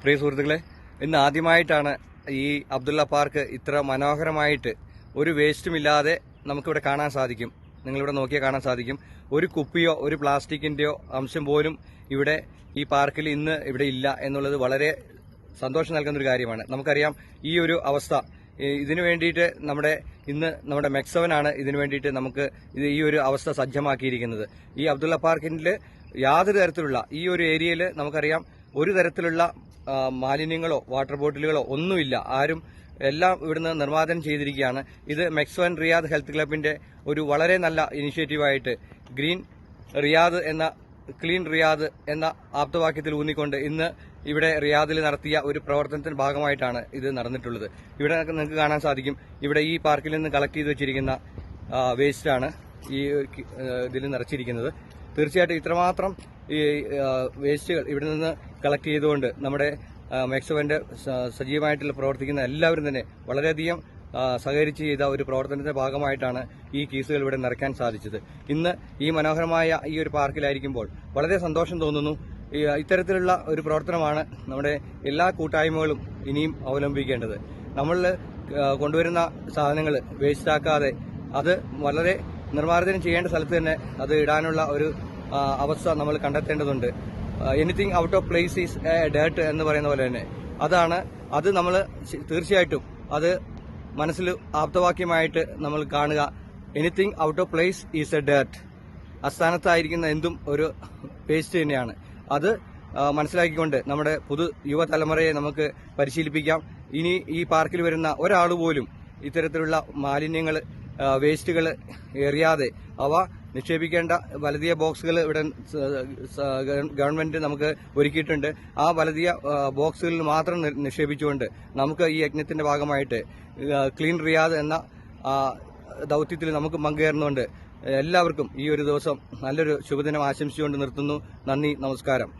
പ്രിയ സുഹൃത്തുക്കളെ, ഇന്ന് ആദ്യമായിട്ടാണ് ഈ അബ്ദുള്ള പാർക്ക് ഇത്ര മനോഹരമായിട്ട് ഒരു വേസ്റ്റുമില്ലാതെ നമുക്കിവിടെ കാണാൻ സാധിക്കും. നിങ്ങളിവിടെ നോക്കിയാൽ കാണാൻ സാധിക്കും. ഒരു കുപ്പിയോ ഒരു പ്ലാസ്റ്റിക്കിന്റെയോ അംശം പോലും ഇവിടെ ഈ പാർക്കിൽ ഇന്ന് ഇവിടെ ഇല്ല എന്നുള്ളത് വളരെ സന്തോഷം നൽകുന്ന ഒരു കാര്യമാണ്. നമുക്കറിയാം ഈ ഒരു അവസ്ഥ ഇതിനു വേണ്ടിയിട്ട് നമ്മുടെ മെക്സവനാണ് ഇതിനു വേണ്ടിയിട്ട് നമുക്ക് ഈ ഒരു അവസ്ഥ സജ്ജമാക്കിയിരിക്കുന്നത്. ഈ അബ്ദുള്ള പാർക്കിൽ യാതൊരു തരത്തിലുള്ള ഈ ഒരു ഏരിയയിൽ നമുക്കറിയാം ഒരു തരത്തിലുള്ള മാലിന്യങ്ങളോ വാട്ടർ ബോട്ടിലുകളോ ഒന്നുമില്ല. എല്ലാം ഇവിടുന്ന് നിർമ്മാർജ്ജനം ചെയ്തിരിക്കുകയാണ്. ഇത് മെക്സവൻ റിയാദ് ഹെൽത്ത് ക്ലബിന്റെ ഒരു വളരെ നല്ല ഇനിഷ്യേറ്റീവായിട്ട് ക്ലീൻ റിയാദ് എന്ന ആപ്തവാക്യത്തിൽ ഊന്നിക്കൊണ്ട് ഇന്ന് ഇവിടെ റിയാദിൽ നടത്തിയ ഒരു പ്രവർത്തനത്തിന്റെ ഭാഗമായിട്ടാണ് ഇത് നടന്നിട്ടുള്ളത്. ഇവിടെ നിങ്ങൾക്ക് കാണാൻ സാധിക്കും, ഇവിടെ ഈ പാർക്കിൽ നിന്ന് കളക്ട് ചെയ്ത് വെച്ചിരിക്കുന്ന വേസ്റ്റാണ് ഈ ഇതിൽ നിറച്ചിരിക്കുന്നത്. തീർച്ചയായിട്ടും ഇത്രമാത്രം ഈ വേസ്റ്റുകൾ ഇവിടെ നിന്ന് കളക്ട് ചെയ്തുകൊണ്ട് നമ്മുടെ മെക്സവന്റെ സജീവമായിട്ടുള്ള പ്രവർത്തിക്കുന്ന എല്ലാവരും തന്നെ വളരെയധികം സഹകരിച്ച് ചെയ്ത ഒരു പ്രവർത്തനത്തിന്റെ ഭാഗമായിട്ടാണ് ഈ കേസുകൾ ഇവിടെ നിറയ്ക്കാൻ സാധിച്ചത്. ഇന്ന് ഈ മനോഹരമായ ഈ ഒരു പാർക്കിലായിരിക്കുമ്പോൾ വളരെ സന്തോഷം തോന്നുന്നു. ഇത്തരത്തിലുള്ള ഒരു പ്രവർത്തനമാണ് നമ്മുടെ എല്ലാ കൂട്ടായ്മകളും ഇനിയും അവലംബിക്കേണ്ടത്. നമ്മൾ കൊണ്ടുവരുന്ന സാധനങ്ങൾ വേസ്റ്റാക്കാതെ അത് വളരെ നിർമ്മാർജ്ജനം ചെയ്യേണ്ട സ്ഥലത്ത് തന്നെ അത് ഇടാനുള്ള ഒരു അവസ്ഥ നമ്മൾ കണ്ടെത്തേണ്ടതുണ്ട്. Anything out of place is dirt എന്ന് പറയുന്ന പോലെ തന്നെ അത് നമ്മൾ തീർച്ചയായിട്ടും അത് മനസ്സിൽ ആപ്തവാക്യമായിട്ട് നമ്മൾ കാണുക. Anything out of place is a dirt. അസ്ഥാനത്തായിരിക്കുന്ന എന്തും ഒരു വേസ്റ്റ് തന്നെയാണ്. അത് മനസ്സിലാക്കിക്കൊണ്ട് നമ്മുടെ യുവതലമുറയെ നമുക്ക് പരിശീലിപ്പിക്കാം. ഇനി ഈ പാർക്കിൽ വരുന്ന ഒരാൾ പോലും ഇത്തരത്തിലുള്ള മാലിന്യങ്ങൾ വേസ്റ്റുകൾ എറിയാതെ അവ നിക്ഷേപിക്കേണ്ട വലിയ ബോക്സുകൾ ഇവിടെ ഗവൺമെന്റ് നമുക്ക് ഒരുക്കിയിട്ടുണ്ട്. ആ വലിയ ബോക്സുകളിൽ മാത്രം നിക്ഷേപിച്ചുകൊണ്ട് നമുക്ക് ഈ യജ്ഞത്തിന്റെ ഭാഗമായിട്ട് ക്ലീൻ റിയാദ് എന്ന ദൌത്യത്തിൽ നമുക്ക് പങ്കുചേർന്നുകൊണ്ട് എല്ലാവർക്കും ഈ ഒരു ദിവസം നല്ലൊരു ശുഭദിനം ആശംസിച്ചുകൊണ്ട് നിർത്തുന്നു. നന്ദി, നമസ്കാരം.